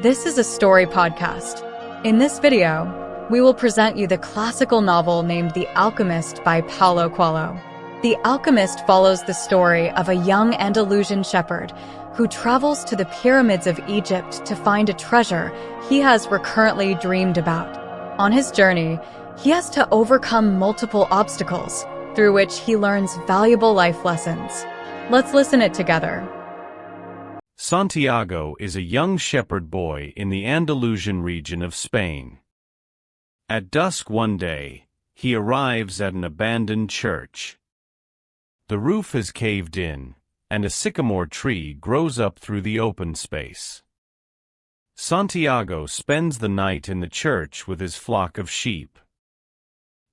This is a story podcast. In this video, we will present you the classical novel named The Alchemist by Paulo Coelho. The Alchemist follows the story of a young Andalusian shepherd who travels to the pyramids of Egypt to find a treasure he has recurrently dreamed about. On his journey, he has to overcome multiple obstacles, through which he learns valuable life lessons. Let's listen it together. Santiago is a young shepherd boy in the Andalusian region of Spain. At dusk one day, he arrives at an abandoned church. The roof has caved in, and a sycamore tree grows up through the open space. Santiago spends the night in the church with his flock of sheep.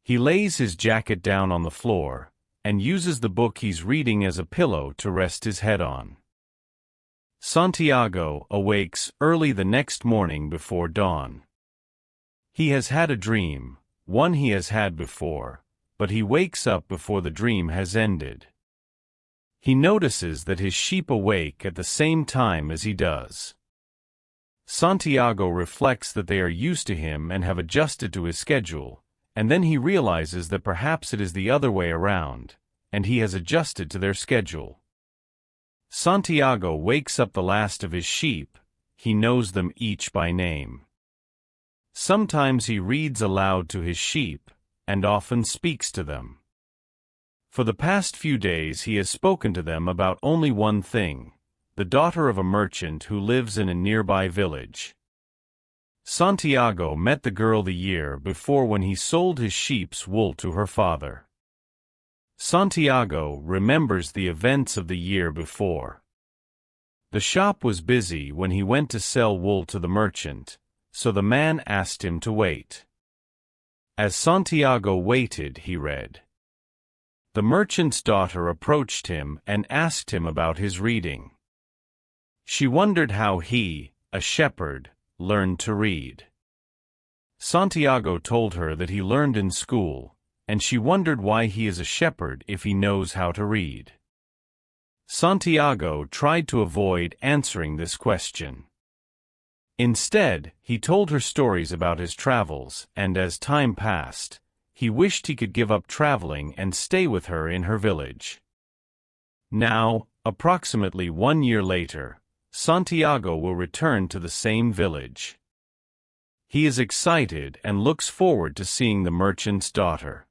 He lays his jacket down on the floor, and uses the book he's reading as a pillow to rest his head on. Santiago awakes early the next morning before dawn. He has had a dream, one he has had before, but he wakes up before the dream has ended. He notices that his sheep awake at the same time as he does. Santiago reflects that they are used to him and have adjusted to his schedule, and then he realizes that perhaps it is the other way around, and he has adjusted to their schedule. Santiago wakes up the last of his sheep. He knows them each by name. Sometimes he reads aloud to his sheep, and often speaks to them. For the past few days he has spoken to them about only one thing, the daughter of a merchant who lives in a nearby village. Santiago met the girl the year before when he sold his sheep's wool to her father. Santiago remembers the events of the year before. The shop was busy when he went to sell wool to the merchant, so the man asked him to wait. As Santiago waited, he read. The merchant's daughter approached him and asked him about his reading. She wondered how he, a shepherd, learned to read. Santiago told her that he learned in school, and she wondered why he is a shepherd if he knows how to read. Santiago tried to avoid answering this question. Instead, he told her stories about his travels, and as time passed, he wished he could give up traveling and stay with her in her village. Now, approximately 1 year later, Santiago will return to the same village. He is excited and looks forward to seeing the merchant's daughter.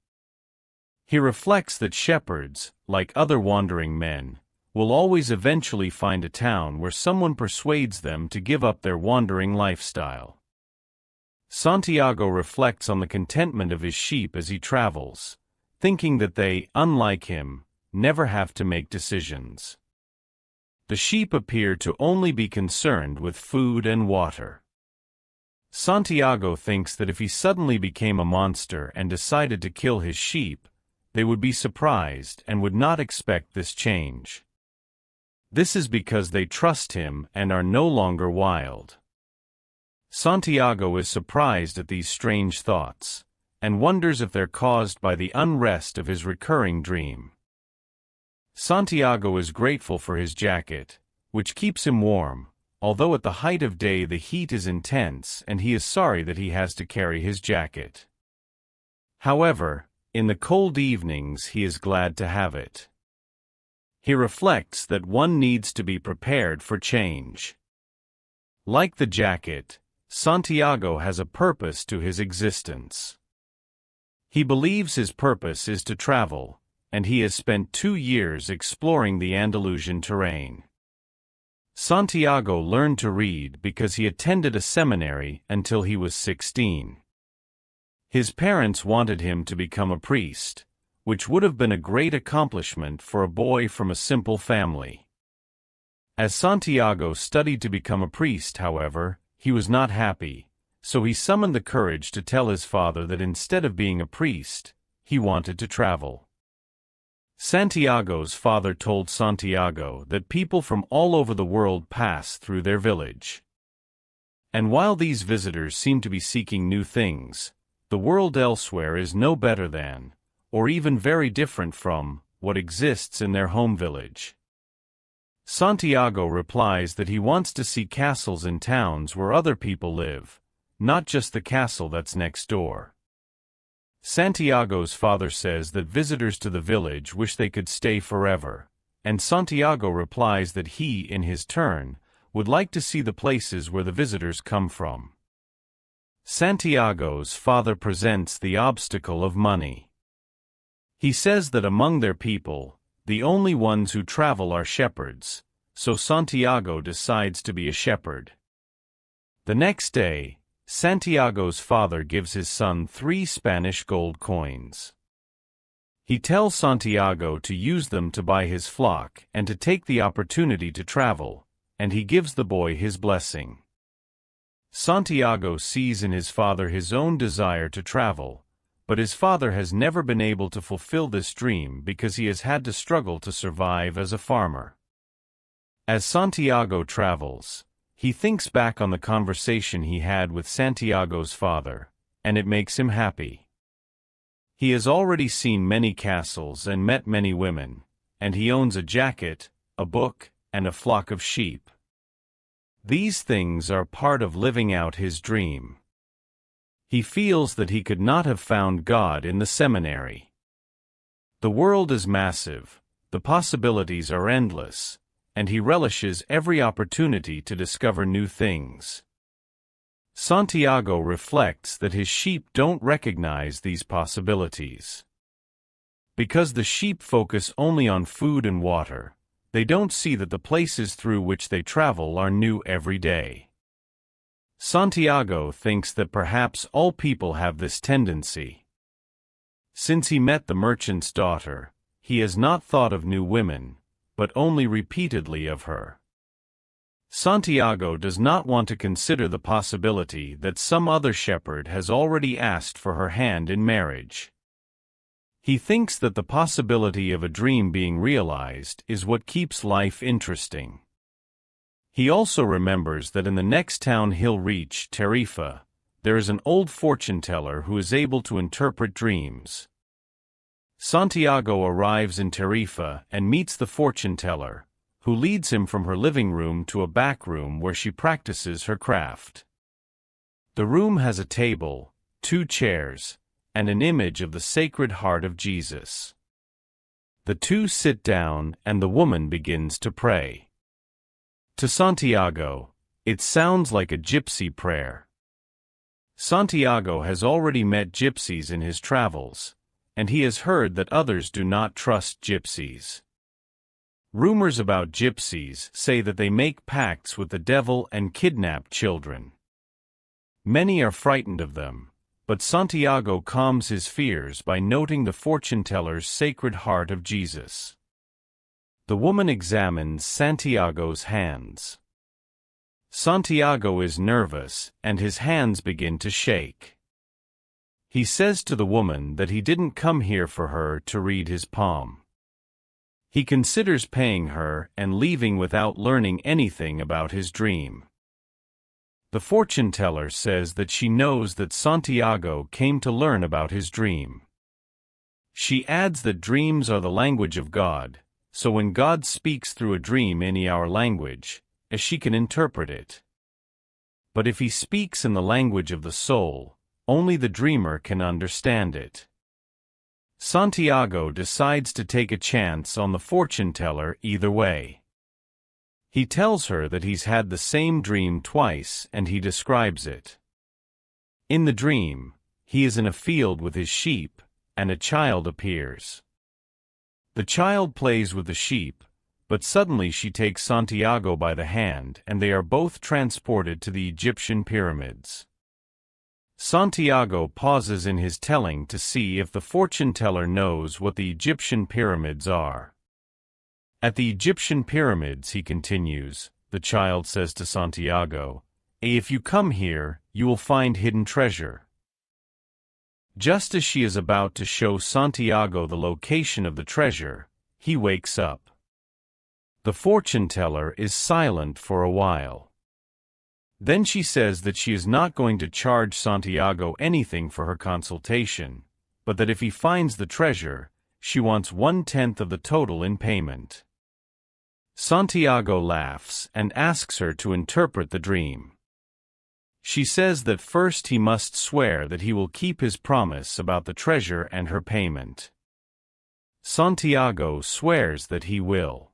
He reflects that shepherds, like other wandering men, will always eventually find a town where someone persuades them to give up their wandering lifestyle. Santiago reflects on the contentment of his sheep as he travels, thinking that they, unlike him, never have to make decisions. The sheep appear to only be concerned with food and water. Santiago thinks that if he suddenly became a monster and decided to kill his sheep, they would be surprised and would not expect this change. This is because they trust him and are no longer wild. Santiago is surprised at these strange thoughts, and wonders if they're caused by the unrest of his recurring dream. Santiago is grateful for his jacket, which keeps him warm, although at the height of day the heat is intense and he is sorry that he has to carry his jacket. However, in the cold evenings he is glad to have it. He reflects that one needs to be prepared for change. Like the jacket, Santiago has a purpose to his existence. He believes his purpose is to travel, and he has spent 2 years exploring the Andalusian terrain. Santiago learned to read because he attended a seminary until he was 16. His parents wanted him to become a priest, which would have been a great accomplishment for a boy from a simple family. As Santiago studied to become a priest, however, he was not happy, so he summoned the courage to tell his father that instead of being a priest, he wanted to travel. Santiago's father told Santiago that people from all over the world pass through their village. And while these visitors seem to be seeking new things, the world elsewhere is no better than, or even very different from, what exists in their home village. Santiago replies that he wants to see castles in towns where other people live, not just the castle that's next door. Santiago's father says that visitors to the village wish they could stay forever, and Santiago replies that he, in his turn, would like to see the places where the visitors come from. Santiago's father presents the obstacle of money. He says that among their people, the only ones who travel are shepherds, so Santiago decides to be a shepherd. The next day, Santiago's father gives his son 3 Spanish gold coins. He tells Santiago to use them to buy his flock and to take the opportunity to travel, and he gives the boy his blessing. Santiago sees in his father his own desire to travel, but his father has never been able to fulfill this dream because he has had to struggle to survive as a farmer. As Santiago travels, he thinks back on the conversation he had with Santiago's father, and it makes him happy. He has already seen many castles and met many women, and he owns a jacket, a book, and a flock of sheep. These things are part of living out his dream. He feels that he could not have found God in the seminary. The world is massive, the possibilities are endless, and he relishes every opportunity to discover new things. Santiago reflects that his sheep don't recognize these possibilities. Because the sheep focus only on food and water, they don't see that the places through which they travel are new every day. Santiago thinks that perhaps all people have this tendency. Since he met the merchant's daughter, he has not thought of new women, but only repeatedly of her. Santiago does not want to consider the possibility that some other shepherd has already asked for her hand in marriage. He thinks that the possibility of a dream being realized is what keeps life interesting. He also remembers that in the next town he'll reach, Tarifa, there is an old fortune-teller who is able to interpret dreams. Santiago arrives in Tarifa and meets the fortune-teller, who leads him from her living room to a back room where she practices her craft. The room has a table, 2 chairs, and an image of the Sacred Heart of Jesus. The two sit down and the woman begins to pray. To Santiago, it sounds like a gypsy prayer. Santiago has already met gypsies in his travels, and he has heard that others do not trust gypsies. Rumors about gypsies say that they make pacts with the devil and kidnap children. Many are frightened of them, but Santiago calms his fears by noting the fortune-teller's Sacred Heart of Jesus. The woman examines Santiago's hands. Santiago is nervous, and his hands begin to shake. He says to the woman that he didn't come here for her to read his palm. He considers paying her and leaving without learning anything about his dream. The fortune-teller says that she knows that Santiago came to learn about his dream. She adds that dreams are the language of God, so when God speaks through a dream in our language, as she can interpret it. But if he speaks in the language of the soul, only the dreamer can understand it. Santiago decides to take a chance on the fortune-teller either way. He tells her that he's had the same dream twice and he describes it. In the dream, he is in a field with his sheep, and a child appears. The child plays with the sheep, but suddenly she takes Santiago by the hand and they are both transported to the Egyptian pyramids. Santiago pauses in his telling to see if the fortune-teller knows what the Egyptian pyramids are. At the Egyptian pyramids, he continues, the child says to Santiago, "If you come here, you will find hidden treasure." Just as she is about to show Santiago the location of the treasure, he wakes up. The fortune-teller is silent for a while. Then she says that she is not going to charge Santiago anything for her consultation, but that if he finds the treasure, she wants 1/10 of the total in payment. Santiago laughs and asks her to interpret the dream. She says that first he must swear that he will keep his promise about the treasure and her payment. Santiago swears that he will.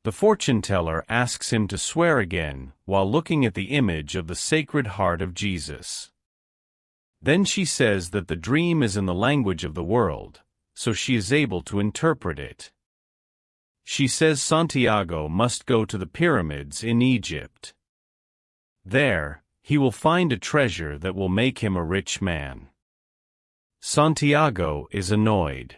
The fortune-teller asks him to swear again while looking at the image of the Sacred Heart of Jesus. Then she says that the dream is in the language of the world, so she is able to interpret it. She says Santiago must go to the pyramids in Egypt. There, he will find a treasure that will make him a rich man. Santiago is annoyed.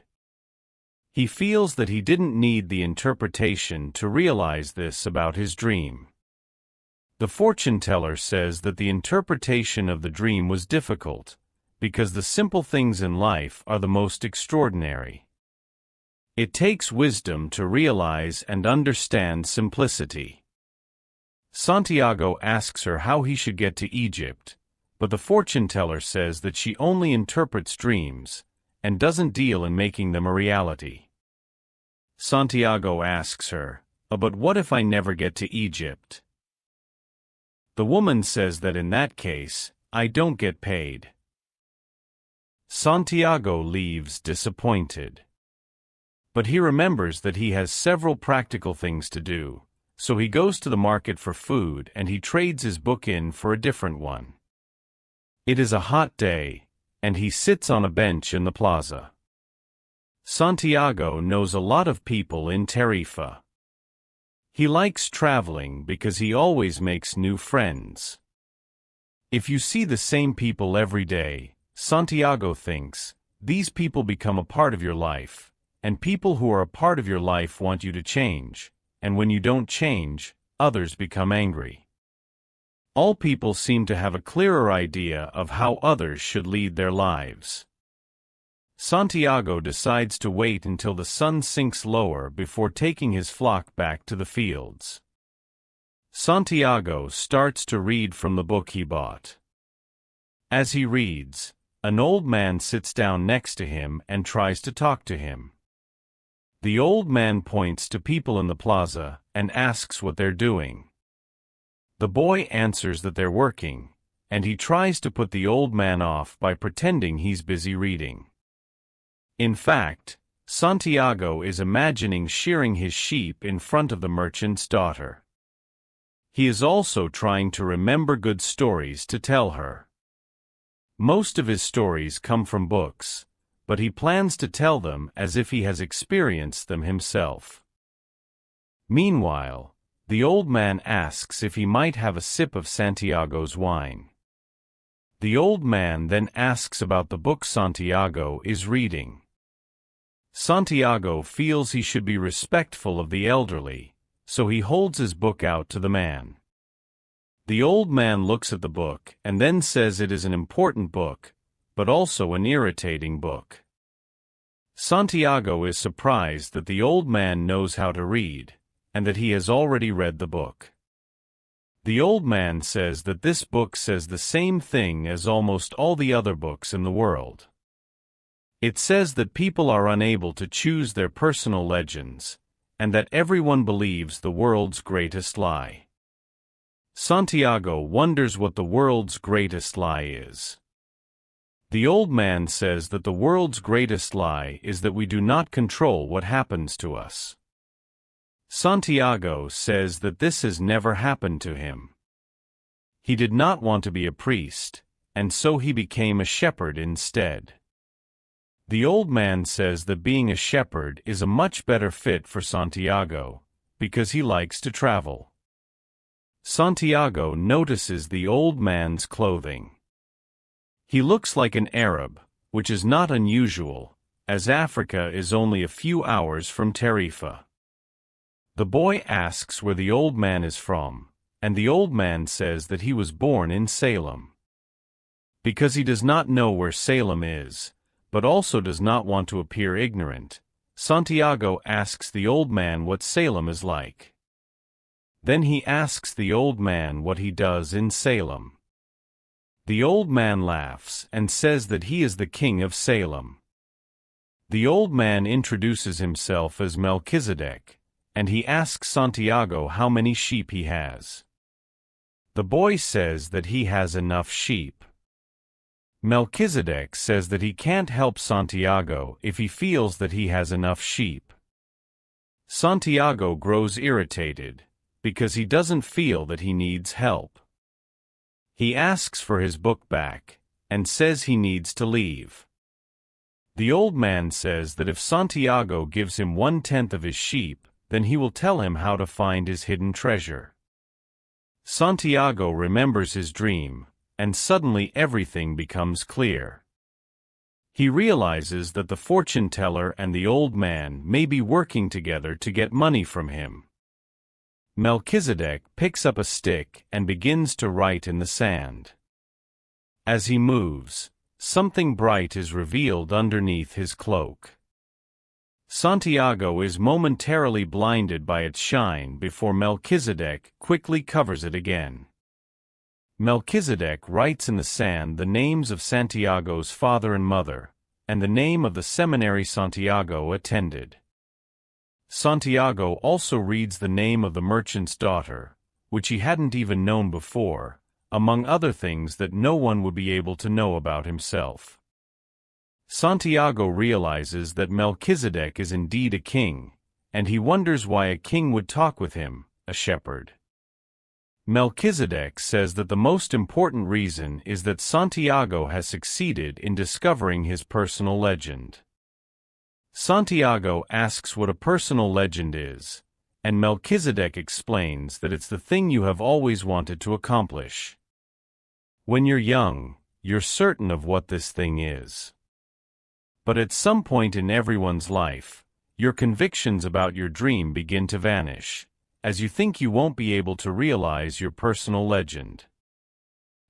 He feels that he didn't need the interpretation to realize this about his dream. The fortune-teller says that the interpretation of the dream was difficult, because the simple things in life are the most extraordinary. It takes wisdom to realize and understand simplicity. Santiago asks her how he should get to Egypt, but the fortune-teller says that she only interprets dreams, and doesn't deal in making them a reality. Santiago asks her, "But what if I never get to Egypt?" The woman says that in that case, I don't get paid. Santiago leaves disappointed. But he remembers that he has several practical things to do, so he goes to the market for food and he trades his book in for a different one. It is a hot day, and he sits on a bench in the plaza. Santiago knows a lot of people in Tarifa. He likes traveling because he always makes new friends. If you see the same people every day, Santiago thinks, these people become a part of your life, and people who are a part of your life want you to change, and when you don't change, others become angry. All people seem to have a clearer idea of how others should lead their lives. Santiago decides to wait until the sun sinks lower before taking his flock back to the fields. Santiago starts to read from the book he bought. As he reads, an old man sits down next to him and tries to talk to him. The old man points to people in the plaza and asks what they're doing. The boy answers that they're working, and he tries to put the old man off by pretending he's busy reading. In fact, Santiago is imagining shearing his sheep in front of the merchant's daughter. He is also trying to remember good stories to tell her. Most of his stories come from books, but he plans to tell them as if he has experienced them himself. Meanwhile, the old man asks if he might have a sip of Santiago's wine. The old man then asks about the book Santiago is reading. Santiago feels he should be respectful of the elderly, so he holds his book out to the man. The old man looks at the book and then says it is an important book, but also an irritating book. Santiago is surprised that the old man knows how to read, and that he has already read the book. The old man says that this book says the same thing as almost all the other books in the world. It says that people are unable to choose their personal legends, and that everyone believes the world's greatest lie. Santiago wonders what the world's greatest lie is. The old man says that the world's greatest lie is that we do not control what happens to us. Santiago says that this has never happened to him. He did not want to be a priest, and so he became a shepherd instead. The old man says that being a shepherd is a much better fit for Santiago, because he likes to travel. Santiago notices the old man's clothing. He looks like an Arab, which is not unusual, as Africa is only a few hours from Tarifa. The boy asks where the old man is from, and the old man says that he was born in Salem. Because he does not know where Salem is, but also does not want to appear ignorant, Santiago asks the old man what Salem is like. Then he asks the old man what he does in Salem. The old man laughs and says that he is the king of Salem. The old man introduces himself as Melchizedek, and he asks Santiago how many sheep he has. The boy says that he has enough sheep. Melchizedek says that he can't help Santiago if he feels that he has enough sheep. Santiago grows irritated, because he doesn't feel that he needs help. He asks for his book back, and says he needs to leave. The old man says that if Santiago gives him 1/10 of his sheep, then he will tell him how to find his hidden treasure. Santiago remembers his dream, and suddenly everything becomes clear. He realizes that the fortune teller and the old man may be working together to get money from him. Melchizedek picks up a stick and begins to write in the sand. As he moves, something bright is revealed underneath his cloak. Santiago is momentarily blinded by its shine before Melchizedek quickly covers it again. Melchizedek writes in the sand the names of Santiago's father and mother, and the name of the seminary Santiago attended. Santiago also reads the name of the merchant's daughter, which he hadn't even known before, among other things that no one would be able to know about himself. Santiago realizes that Melchizedek is indeed a king, and he wonders why a king would talk with him, a shepherd. Melchizedek says that the most important reason is that Santiago has succeeded in discovering his personal legend. Santiago asks what a personal legend is, and Melchizedek explains that it's the thing you have always wanted to accomplish. When you're young, you're certain of what this thing is. But at some point in everyone's life, your convictions about your dream begin to vanish, as you think you won't be able to realize your personal legend.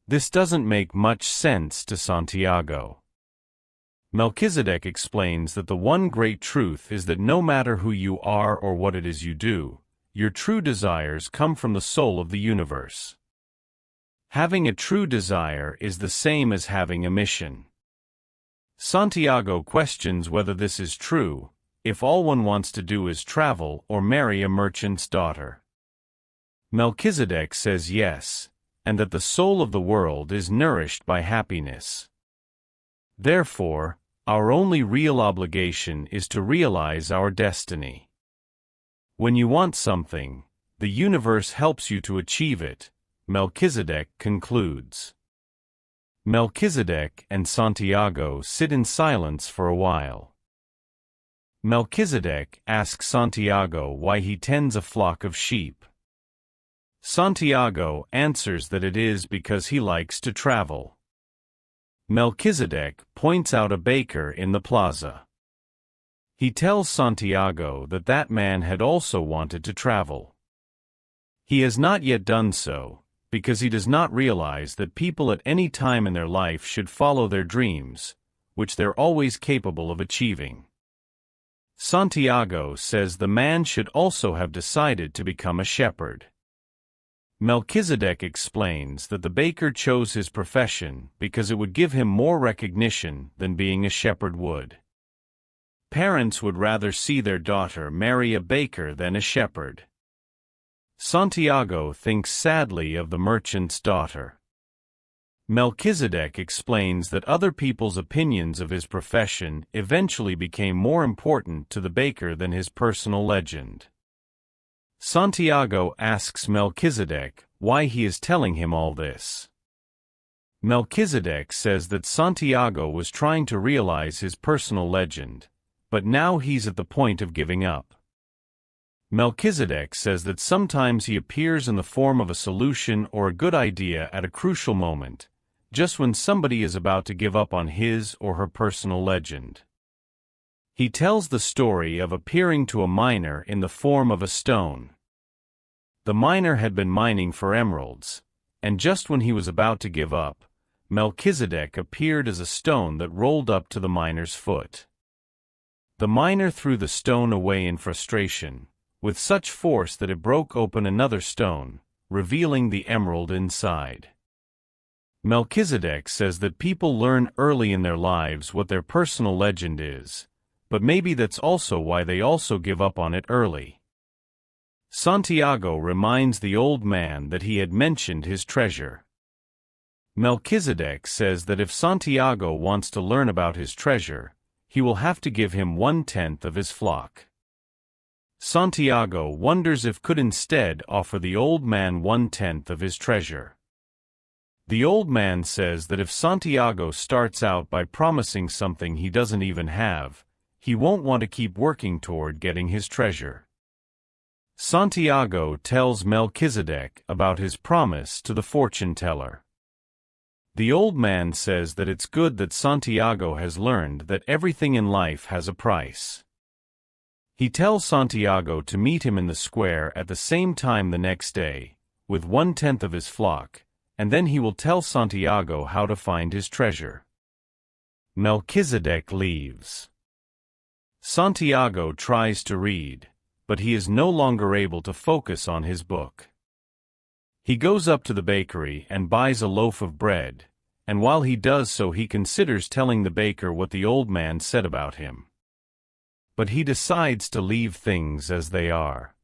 This doesn't make much sense to Santiago. Melchizedek explains that the one great truth is that no matter who you are or what it is you do, your true desires come from the soul of the universe. Having a true desire is the same as having a mission. Santiago questions whether this is true, if all one wants to do is travel or marry a merchant's daughter. Melchizedek says yes, and that the soul of the world is nourished by happiness. Therefore, our only real obligation is to realize our destiny. When you want something, the universe helps you to achieve it, Melchizedek concludes. Melchizedek and Santiago sit in silence for a while. Melchizedek asks Santiago why he tends a flock of sheep. Santiago answers that it is because he likes to travel. Melchizedek points out a baker in the plaza. He tells Santiago that that man had also wanted to travel. He has not yet done so, because he does not realize that people at any time in their life should follow their dreams, which they're always capable of achieving. Santiago says the man should also have decided to become a shepherd. Melchizedek explains that the baker chose his profession because it would give him more recognition than being a shepherd would. Parents would rather see their daughter marry a baker than a shepherd. Santiago thinks sadly of the merchant's daughter. Melchizedek explains that other people's opinions of his profession eventually became more important to the baker than his personal legend. Santiago asks Melchizedek why he is telling him all this. Melchizedek says that Santiago was trying to realize his personal legend, but now he's at the point of giving up. Melchizedek says that sometimes he appears in the form of a solution or a good idea at a crucial moment, just when somebody is about to give up on his or her personal legend. He tells the story of appearing to a miner in the form of a stone. The miner had been mining for emeralds, and just when he was about to give up, Melchizedek appeared as a stone that rolled up to the miner's foot. The miner threw the stone away in frustration, with such force that it broke open another stone, revealing the emerald inside. Melchizedek says that people learn early in their lives what their personal legend is, but maybe that's also why they also give up on it early. Santiago reminds the old man that he had mentioned his treasure. Melchizedek says that if Santiago wants to learn about his treasure, he will have to give him 1/10 of his flock. Santiago wonders if could instead offer the old man 1/10 of his treasure. The old man says that if Santiago starts out by promising something he doesn't even have, he won't want to keep working toward getting his treasure. Santiago tells Melchizedek about his promise to the fortune teller. The old man says that it's good that Santiago has learned that everything in life has a price. He tells Santiago to meet him in the square at the same time the next day, with 1/10 of his flock, and then he will tell Santiago how to find his treasure. Melchizedek leaves. Santiago tries to read, but he is no longer able to focus on his book. He goes up to the bakery and buys a loaf of bread, and while he does so he considers telling the baker what the old man said about him. But he decides to leave things as they are.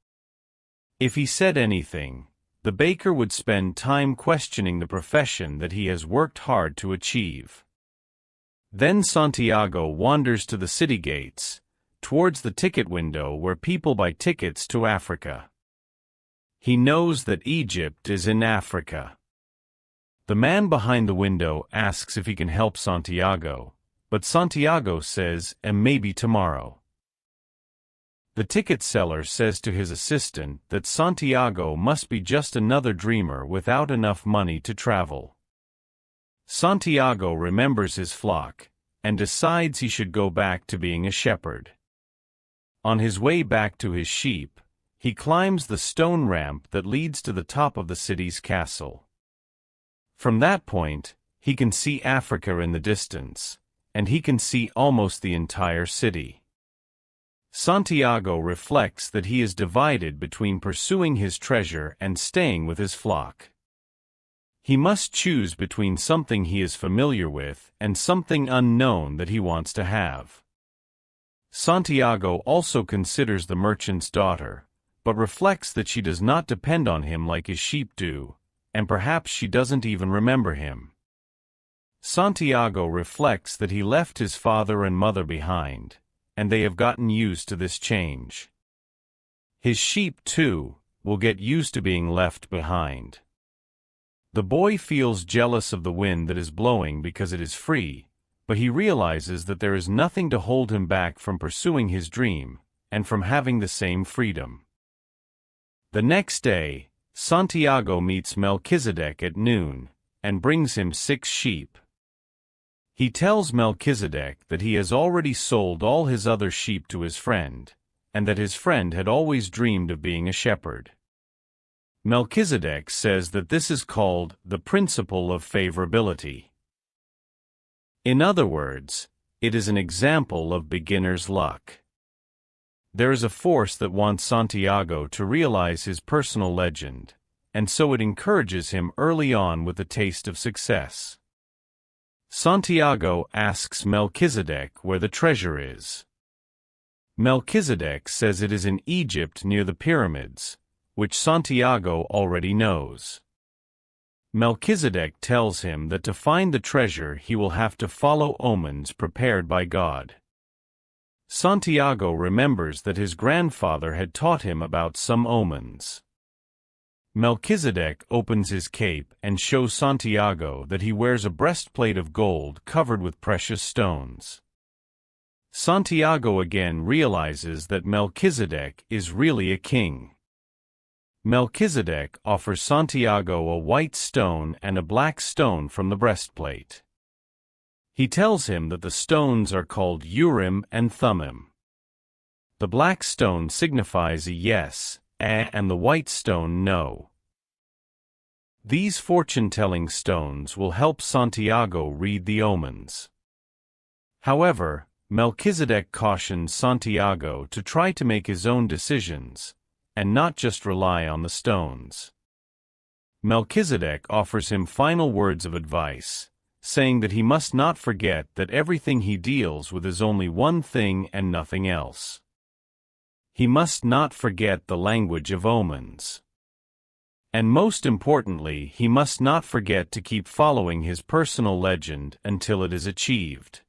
If he said anything, the baker would spend time questioning the profession that he has worked hard to achieve. Then Santiago wanders to the city gates, towards the ticket window where people buy tickets to Africa. He knows that Egypt is in Africa. The man behind the window asks if he can help Santiago, but Santiago says, maybe tomorrow. The ticket seller says to his assistant that Santiago must be just another dreamer without enough money to travel. Santiago remembers his flock, and decides he should go back to being a shepherd. On his way back to his sheep, he climbs the stone ramp that leads to the top of the city's castle. From that point, he can see Africa in the distance, and he can see almost the entire city. Santiago reflects that he is divided between pursuing his treasure and staying with his flock. He must choose between something he is familiar with and something unknown that he wants to have. Santiago also considers the merchant's daughter, but reflects that she does not depend on him like his sheep do, and perhaps she doesn't even remember him. Santiago reflects that he left his father and mother behind, and they have gotten used to this change. His sheep, too, will get used to being left behind. The boy feels jealous of the wind that is blowing because it is free, but he realizes that there is nothing to hold him back from pursuing his dream, and from having the same freedom. The next day, Santiago meets Melchizedek at noon, and brings him 6 sheep. He tells Melchizedek that he has already sold all his other sheep to his friend, and that his friend had always dreamed of being a shepherd. Melchizedek says that this is called the principle of favorability. In other words, it is an example of beginner's luck. There is a force that wants Santiago to realize his personal legend, and so it encourages him early on with a taste of success. Santiago asks Melchizedek where the treasure is. Melchizedek says it is in Egypt near the pyramids, which Santiago already knows. Melchizedek tells him that to find the treasure he will have to follow omens prepared by God. Santiago remembers that his grandfather had taught him about some omens. Melchizedek opens his cape and shows Santiago that he wears a breastplate of gold covered with precious stones. Santiago again realizes that Melchizedek is really a king. Melchizedek offers Santiago a white stone and a black stone from the breastplate. He tells him that the stones are called Urim and Thummim. The black stone signifies a yes, and the white stone no. These fortune-telling stones will help Santiago read the omens. However, Melchizedek cautions Santiago to try to make his own decisions, and not just rely on the stones. Melchizedek offers him final words of advice, saying that he must not forget that everything he deals with is only one thing and nothing else. He must not forget the language of omens. And most importantly, he must not forget to keep following his personal legend until it is achieved.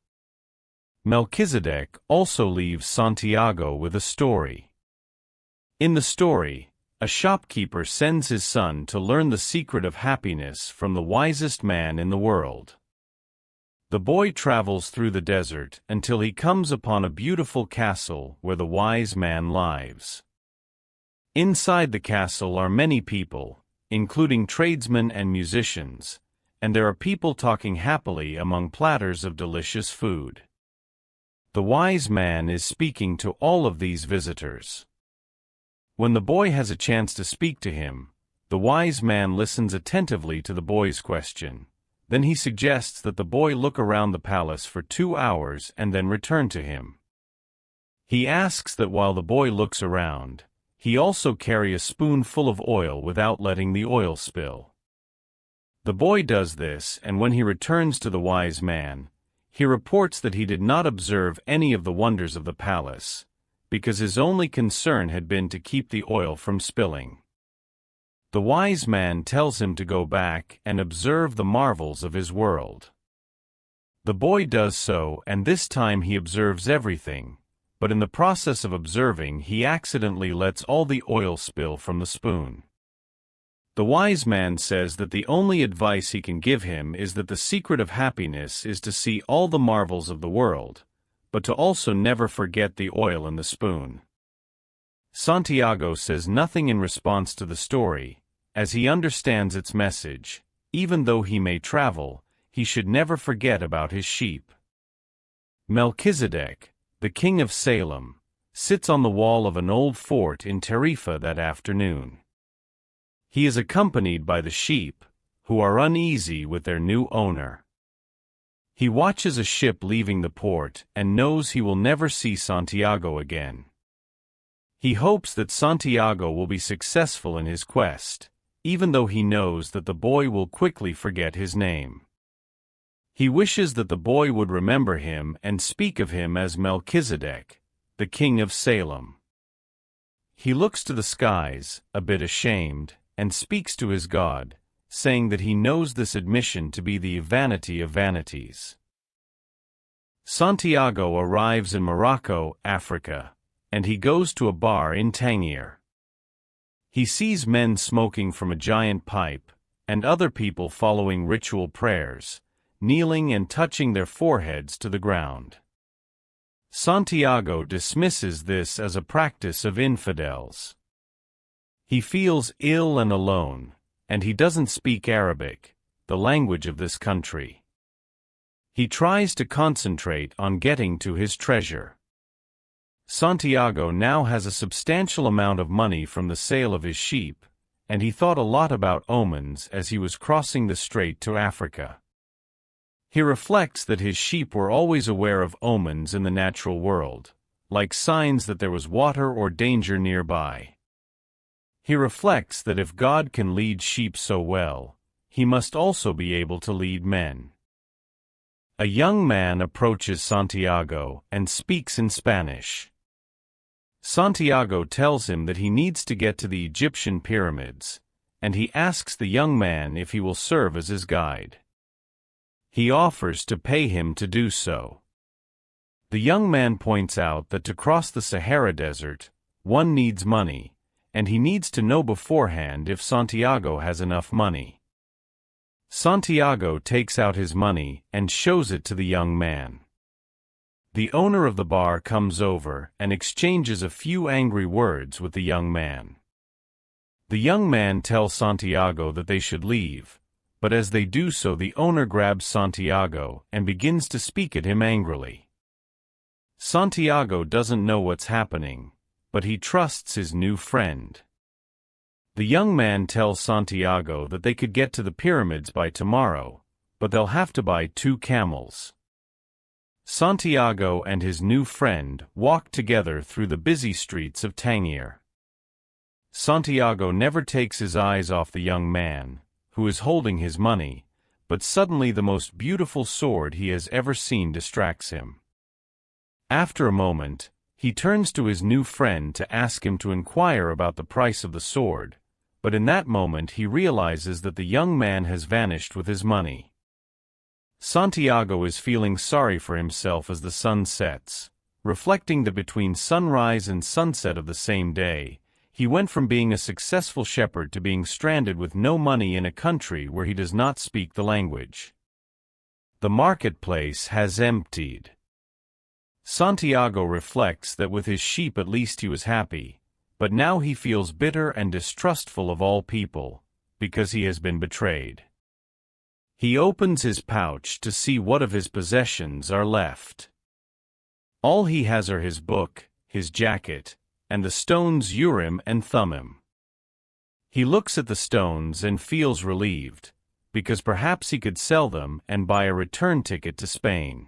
Melchizedek also leaves Santiago with a story. In the story, a shopkeeper sends his son to learn the secret of happiness from the wisest man in the world. The boy travels through the desert until he comes upon a beautiful castle where the wise man lives. Inside the castle are many people, including tradesmen and musicians, and there are people talking happily among platters of delicious food. The wise man is speaking to all of these visitors. When the boy has a chance to speak to him, the wise man listens attentively to the boy's question. Then he suggests that the boy look around the palace for 2 hours and then return to him. He asks that while the boy looks around, he also carry a spoonful of oil without letting the oil spill. The boy does this, and when he returns to the wise man, he reports that he did not observe any of the wonders of the palace, because his only concern had been to keep the oil from spilling. The wise man tells him to go back and observe the marvels of his world. The boy does so, and this time he observes everything, but in the process of observing he accidentally lets all the oil spill from the spoon. The wise man says that the only advice he can give him is that the secret of happiness is to see all the marvels of the world, but to also never forget the oil in the spoon. Santiago says nothing in response to the story, as he understands its message. Even though he may travel, he should never forget about his sheep. Melchizedek, the king of Salem, sits on the wall of an old fort in Tarifa that afternoon. He is accompanied by the sheep, who are uneasy with their new owner. He watches a ship leaving the port and knows he will never see Santiago again. He hopes that Santiago will be successful in his quest, even though he knows that the boy will quickly forget his name. He wishes that the boy would remember him and speak of him as Melchizedek, the king of Salem. He looks to the skies, a bit ashamed, and speaks to his God, saying that he knows this admission to be the vanity of vanities. Santiago arrives in Morocco, Africa, and he goes to a bar in Tangier. He sees men smoking from a giant pipe, and other people following ritual prayers, kneeling and touching their foreheads to the ground. Santiago dismisses this as a practice of infidels. He feels ill and alone, and he doesn't speak Arabic, the language of this country. He tries to concentrate on getting to his treasure. Santiago now has a substantial amount of money from the sale of his sheep, and he thought a lot about omens as he was crossing the strait to Africa. He reflects that his sheep were always aware of omens in the natural world, like signs that there was water or danger nearby. He reflects that if God can lead sheep so well, he must also be able to lead men. A young man approaches Santiago and speaks in Spanish. Santiago tells him that he needs to get to the Egyptian pyramids, and he asks the young man if he will serve as his guide. He offers to pay him to do so. The young man points out that to cross the Sahara Desert, one needs money, and he needs to know beforehand if Santiago has enough money. Santiago takes out his money and shows it to the young man. The owner of the bar comes over and exchanges a few angry words with the young man. The young man tells Santiago that they should leave, but as they do so the owner grabs Santiago and begins to speak at him angrily. Santiago doesn't know what's happening, but he trusts his new friend. The young man tells Santiago that they could get to the pyramids by tomorrow, but they'll have to buy 2 camels. Santiago and his new friend walk together through the busy streets of Tangier. Santiago never takes his eyes off the young man, who is holding his money, but suddenly the most beautiful sword he has ever seen distracts him. After a moment, He turns to his new friend to ask him to inquire about the price of the sword, but in that moment he realizes that the young man has vanished with his money. Santiago is feeling sorry for himself as the sun sets, reflecting that between sunrise and sunset of the same day, he went from being a successful shepherd to being stranded with no money in a country where he does not speak the language. The marketplace has emptied. Santiago reflects that with his sheep at least he was happy, but now he feels bitter and distrustful of all people, because he has been betrayed. He opens his pouch to see what of his possessions are left. All he has are his book, his jacket, and the stones Urim and Thummim. He looks at the stones and feels relieved, because perhaps he could sell them and buy a return ticket to Spain.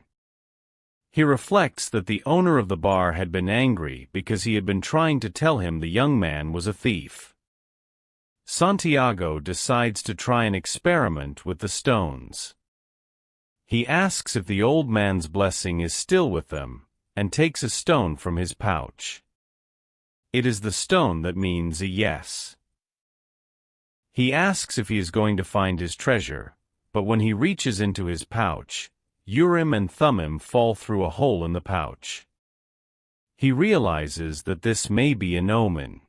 He reflects that the owner of the bar had been angry because he had been trying to tell him the young man was a thief. Santiago decides to try an experiment with the stones. He asks if the old man's blessing is still with them, and takes a stone from his pouch. It is the stone that means a yes. He asks if he is going to find his treasure, but when he reaches into his pouch, Urim and Thummim fall through a hole in the pouch. He realizes that this may be an omen.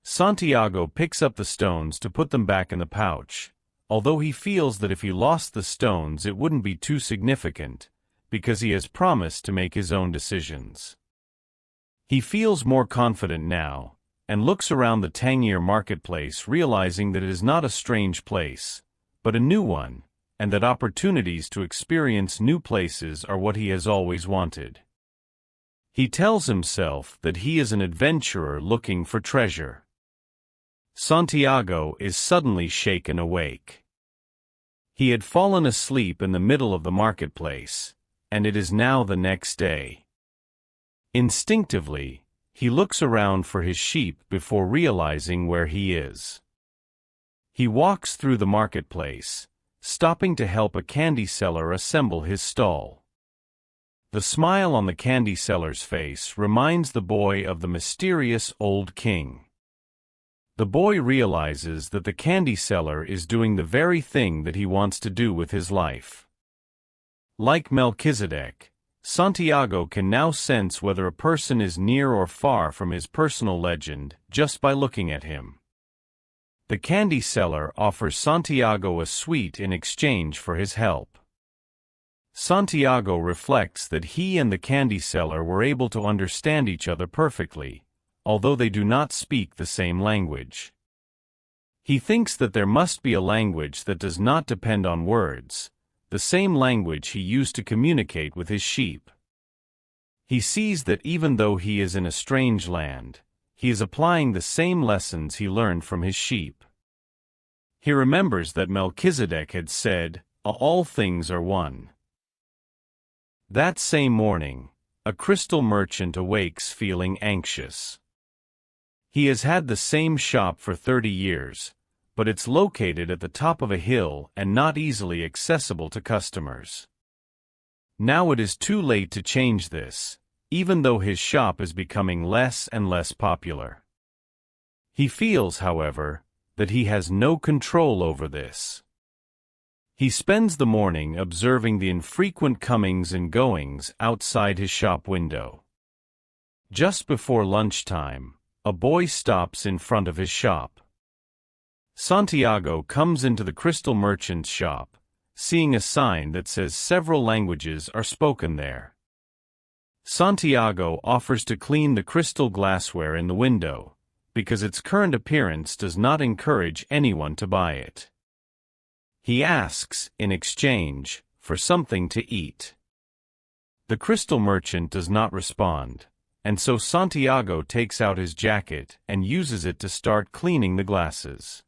Santiago picks up the stones to put them back in the pouch, although he feels that if he lost the stones it wouldn't be too significant, because he has promised to make his own decisions. He feels more confident now, and looks around the Tangier marketplace realizing that it is not a strange place, but a new one, and that opportunities to experience new places are what he has always wanted. He tells himself that he is an adventurer looking for treasure. Santiago is suddenly shaken awake. He had fallen asleep in the middle of the marketplace, and it is now the next day. Instinctively, he looks around for his sheep before realizing where he is. He walks through the marketplace, stopping to help a candy seller assemble his stall. The smile on the candy seller's face reminds the boy of the mysterious old king. The boy realizes that the candy seller is doing the very thing that he wants to do with his life. Like Melchizedek, Santiago can now sense whether a person is near or far from his personal legend just by looking at him. The candy seller offers Santiago a sweet in exchange for his help. Santiago reflects that he and the candy seller were able to understand each other perfectly, although they do not speak the same language. He thinks that there must be a language that does not depend on words, the same language he used to communicate with his sheep. He sees that even though he is in a strange land, he is applying the same lessons he learned from his sheep. He remembers that Melchizedek had said, "All things are one." That same morning, a crystal merchant awakes feeling anxious. He has had the same shop for 30 years, but it's located at the top of a hill and not easily accessible to customers. Now it is too late to change this, even though his shop is becoming less and less popular. He feels, however, that he has no control over this. He spends the morning observing the infrequent comings and goings outside his shop window. Just before lunchtime, a boy stops in front of his shop. Santiago comes into the crystal merchant's shop, seeing a sign that says several languages are spoken there. Santiago offers to clean the crystal glassware in the window, because its current appearance does not encourage anyone to buy it. He asks, in exchange, for something to eat. The crystal merchant does not respond, and so Santiago takes out his jacket and uses it to start cleaning the glasses.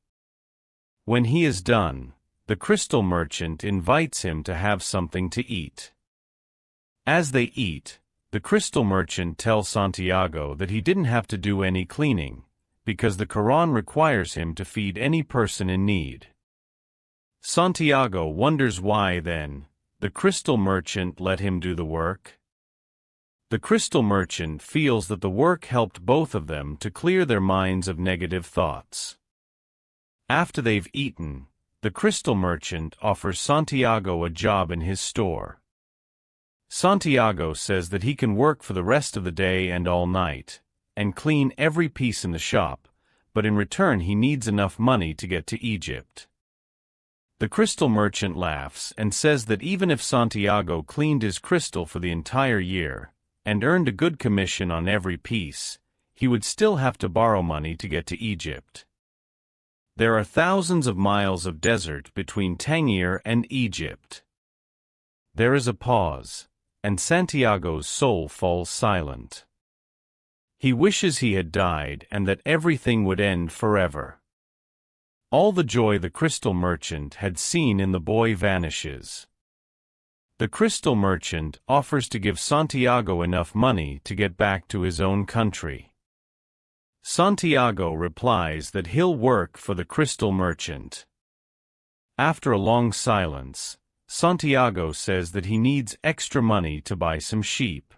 When he is done, the crystal merchant invites him to have something to eat. As they eat, the crystal merchant tells Santiago that he didn't have to do any cleaning, because the Quran requires him to feed any person in need. Santiago wonders why, then, the crystal merchant let him do the work. The crystal merchant feels that the work helped both of them to clear their minds of negative thoughts. After they've eaten, the crystal merchant offers Santiago a job in his store. Santiago says that he can work for the rest of the day and all night, and clean every piece in the shop, but in return he needs enough money to get to Egypt. The crystal merchant laughs and says that even if Santiago cleaned his crystal for the entire year, and earned a good commission on every piece, he would still have to borrow money to get to Egypt. There are thousands of miles of desert between Tangier and Egypt. There is a pause, and Santiago's soul falls silent. He wishes he had died and that everything would end forever. All the joy the crystal merchant had seen in the boy vanishes. The crystal merchant offers to give Santiago enough money to get back to his own country. Santiago replies that he'll work for the crystal merchant. After a long silence, Santiago says that he needs extra money to buy some sheep.